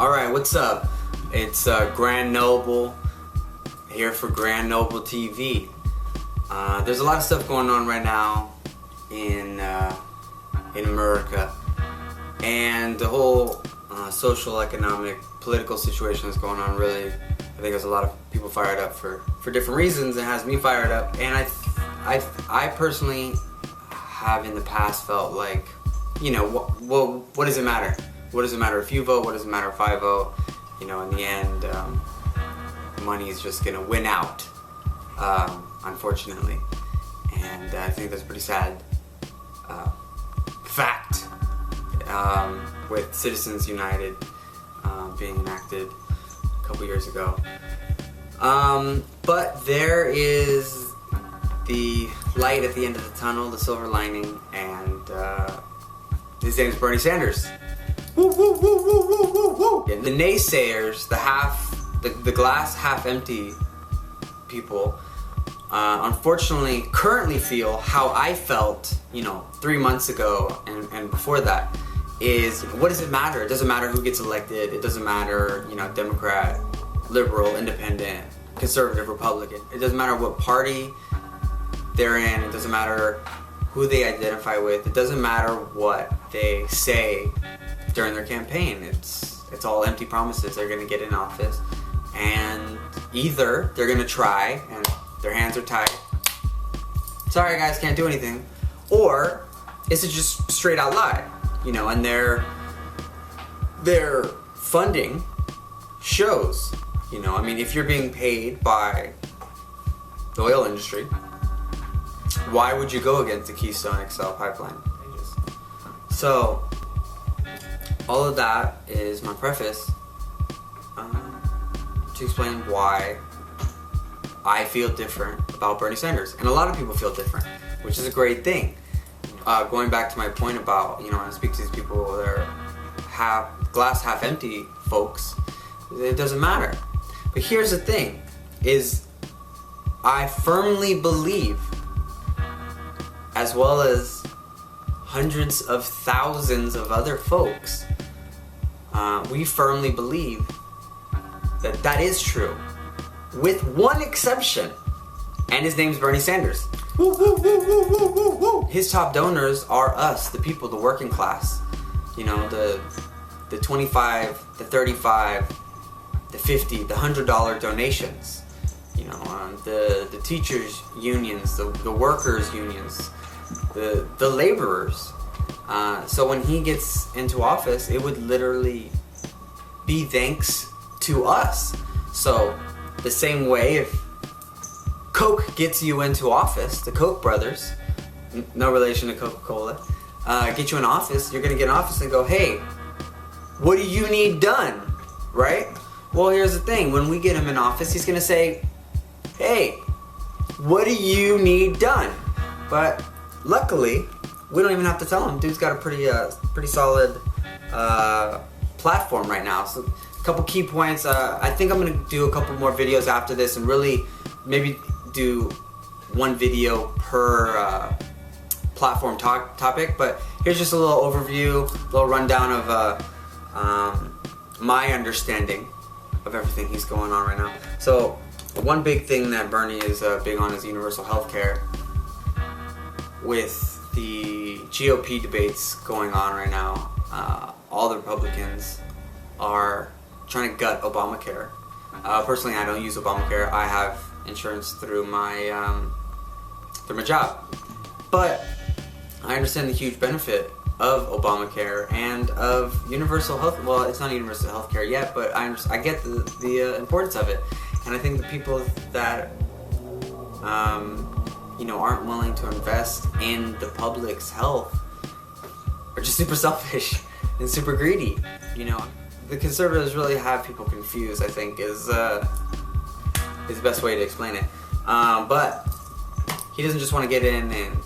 Alright, what's up? It's GrandNoble here for GrandNoble TV. There's a lot of stuff going on right now in America, and the whole social, economic, political situation that's going on really, I think there's a lot of people fired up for different reasons. It has me fired up, and I personally have in the past felt like, you know, what does it matter? What does it matter if you vote? What does it matter if I vote? You know, in the end, money is just gonna win out, unfortunately. And I think that's a pretty sad fact, with Citizens United being enacted a couple years ago. But there is the light at the end of the tunnel, the silver lining, and his name is Bernie Sanders. Woo, woo, woo, woo, woo, woo, woo. The naysayers, the glass half empty people, unfortunately currently feel how I felt, you know, 3 months ago and before that, is what does it matter? It doesn't matter who gets elected. It doesn't matter, you know, Democrat, liberal, independent, conservative, Republican. It doesn't matter what party they're in. It doesn't matter who they identify with. It doesn't matter what they say during their campaign. It's all empty promises. They're gonna get in office, and either they're gonna try and their hands are tied, sorry guys, can't do anything, or it's just straight out lie, you know, and their funding shows, you know. I mean, if you're being paid by the oil industry, why would you go against the Keystone XL pipeline? So all of that is my preface to explain why I feel different about Bernie Sanders. And a lot of people feel different, which is a great thing. Going back to my point about, you know, when I speak to these people that are glass half empty folks, it doesn't matter. But here's the thing, is I firmly believe, as well as hundreds of thousands of other folks, we firmly believe that that is true, with one exception, and his name's Bernie Sanders. Woo, woo, woo, woo, woo, woo, woo. His top donors are us, the people, the working class. You know, the 25, the 35, the 50, the $100 donations. You know, the teachers' unions, the workers' unions, the laborers. So when he gets into office, it would literally be thanks to us. So the same way if Coke gets you into office, the Koch brothers, no relation to Coca-Cola, get you in office, you're gonna get in office and go, hey, what do you need done, right? Well, here's the thing, when we get him in office, he's gonna say, hey, what do you need done? But luckily, we don't even have to tell him. Dude's got a pretty solid platform right now. So a couple key points. I think I'm gonna do a couple more videos after this and really maybe do one video per platform topic. But here's just a little overview, a little rundown of my understanding of everything he's going on right now. So one big thing that Bernie is big on is universal healthcare. With the GOP debates going on right now, all the Republicans are trying to gut Obamacare. Personally, I don't use Obamacare. I have insurance through my job, but I understand the huge benefit of Obamacare and of universal health. Well, it's not universal healthcare yet, but I get the importance of it, and I think the people that you know, aren't willing to invest in the public's health are just super selfish and super greedy. You know, the conservatives really have people confused, I think, is the best way to explain it. But he doesn't just want to get in and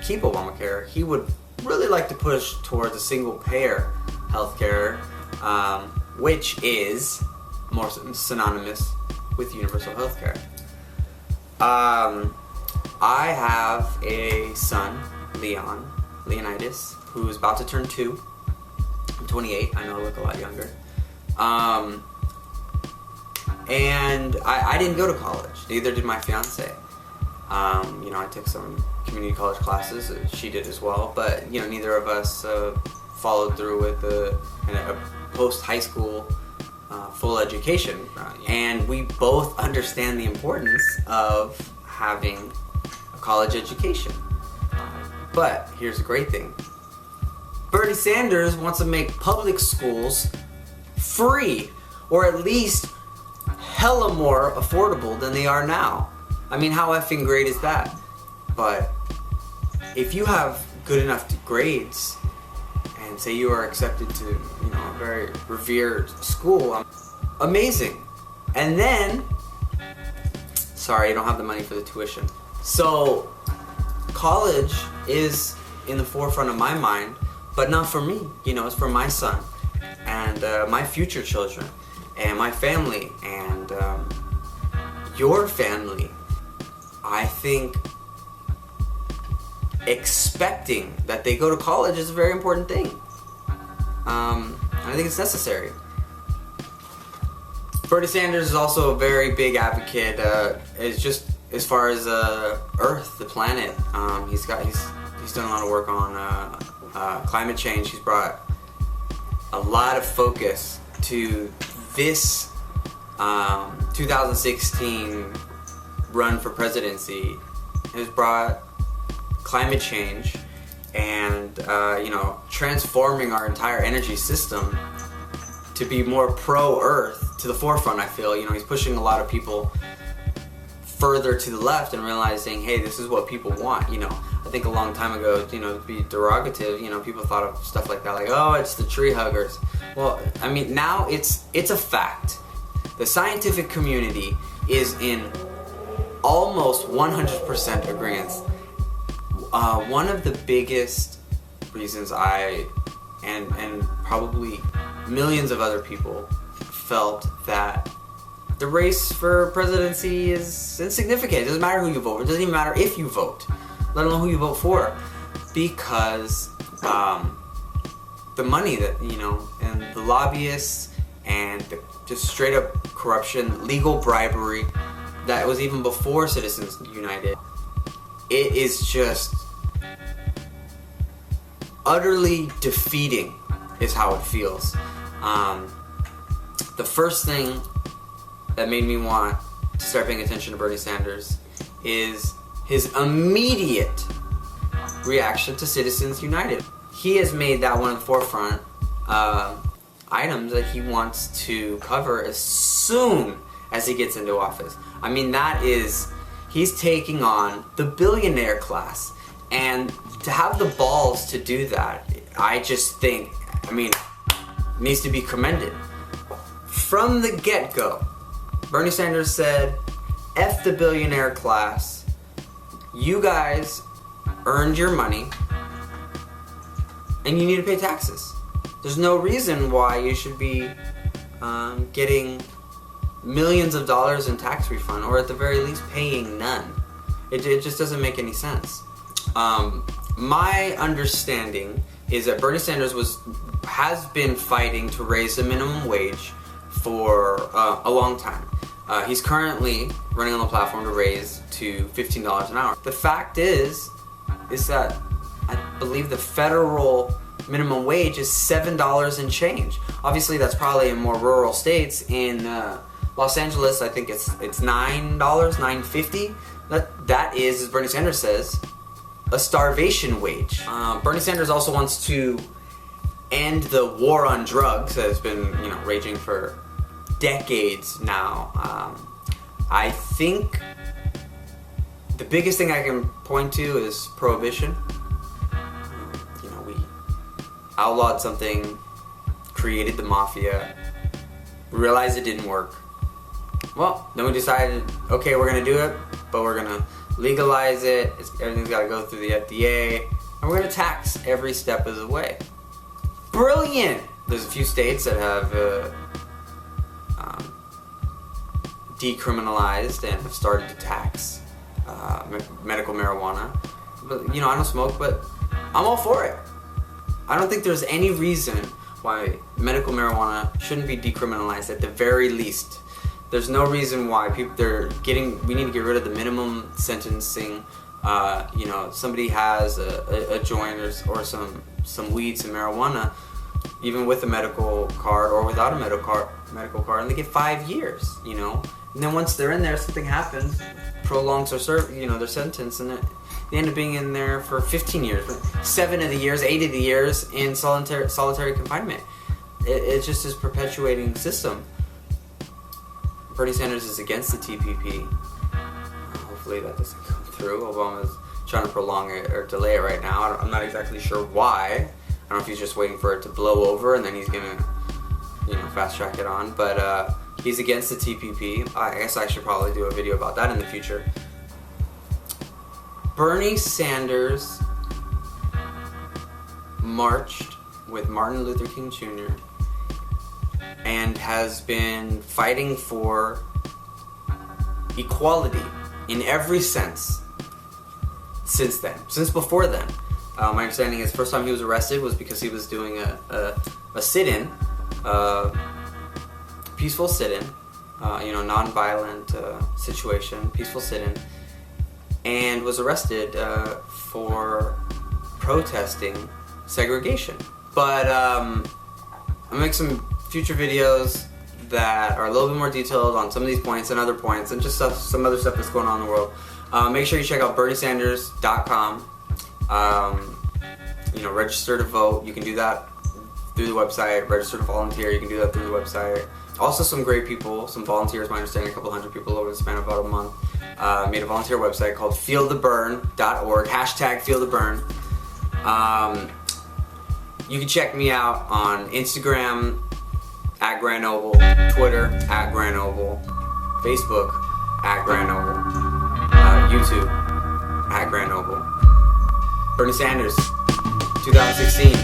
keep Obamacare. He would really like to push towards a single-payer healthcare, which is more synonymous with universal healthcare. I have a son, Leonidas, who's about to turn 2. I'm 28, I know I look a lot younger. And I didn't go to college. Neither did my fiance. I took some community college classes. She did as well. But neither of us followed through with a post-high school full education. And we both understand the importance of having a college education. But here's the great thing. Bernie Sanders wants to make public schools free, or at least hella more affordable than they are now. I mean, how effing great is that? But if you have good enough grades and say you are accepted to, a very revered school, amazing. And then, sorry, I don't have the money for the tuition. So, college is in the forefront of my mind, but not for me. It's for my son and my future children and my family and your family. I think expecting that they go to college is a very important thing. I think it's necessary. Bernie Sanders is also a very big advocate. It's just as far as Earth, the planet. He's done a lot of work on climate change. He's brought a lot of focus to this 2016 run for presidency. Has brought climate change and transforming our entire energy system to be more pro-Earth to the forefront. I feel he's pushing a lot of people further to the left and realizing, hey, this is what people want. I think a long time ago, to be derogative, people thought of stuff like that, like, oh, it's the tree huggers. Well, I mean, now it's a fact. The scientific community is in almost 100% agreement. One of the biggest reasons I and probably millions of other people felt that the race for presidency is insignificant. It doesn't matter who you vote for. It doesn't even matter if you vote, let alone who you vote for, because the money that and the lobbyists and the just straight up corruption, legal bribery that was even before Citizens United. It is just utterly defeating, is how it feels. The first thing that made me want to start paying attention to Bernie Sanders is his immediate reaction to Citizens United. He has made that one of the forefront items that he wants to cover as soon as he gets into office. I mean, he's taking on the billionaire class, and to have the balls to do that, I just think, needs to be commended. From the get-go, Bernie Sanders said, F the billionaire class, you guys earned your money, and you need to pay taxes. There's no reason why you should be getting millions of dollars in tax refund, or at the very least paying none. It just doesn't make any sense. My understanding is that Bernie Sanders has been fighting to raise the minimum wage for a long time. He's currently running on the platform to raise to $15 an hour. The fact is that I believe the federal minimum wage is $7 and change. Obviously, that's probably in more rural states. In Los Angeles, I think it's $9, $9.50. That is, as Bernie Sanders says, a starvation wage. Bernie Sanders also wants to end the war on drugs that has been raging for decades now. I think the biggest thing I can point to is prohibition. We outlawed something, created the mafia, realized it didn't work. Well, then we decided, okay, we're gonna do it, but we're gonna legalize it. Everything's gotta go through the FDA, and we're gonna tax every step of the way. Brilliant! There's a few states that have decriminalized and have started to tax medical marijuana. But I don't smoke, but I'm all for it. I don't think there's any reason why medical marijuana shouldn't be decriminalized at the very least. There's no reason why we need to get rid of the minimum sentencing. You know, somebody has a joint or some weed, some marijuana, even with a medical card or without a medical card, and they get 5 years, you know. And then once they're in there, something happens, prolongs their sentence, and they end up being in there for 15 years, 7 of the years, 8 of the years in solitary confinement. It just is perpetuating system. Bernie Sanders is against the TPP. Hopefully that doesn't come through. Obama's trying to prolong it or delay it right now. I'm not exactly sure why. I don't know if he's just waiting for it to blow over and then he's gonna, you know, fast track it on. But he's against the TPP. I guess I should probably do a video about that in the future. Bernie Sanders marched with Martin Luther King Jr. and has been fighting for equality in every sense since then, since before then. My understanding is the first time he was arrested was because he was doing a sit-in, peaceful sit-in, you know, non-violent situation, peaceful sit-in, and was arrested for protesting segregation. But I'll make some future videos that are a little bit more detailed on some of these points and other points and just some other stuff that's going on in the world. Make sure you check out BernieSanders.com. You know, register to vote. You can do that through the website. Register to volunteer. You can do that through the website. Also, some great people, some volunteers. My understanding, a couple hundred people over the span of about a month made a volunteer website called feeltheburn.org. #feeltheburn. You can check me out on Instagram @GrandNoble, Twitter @GrandNoble, Facebook @GrandNoble, YouTube @GrandNoble. Bernie Sanders, 2016.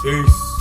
Peace.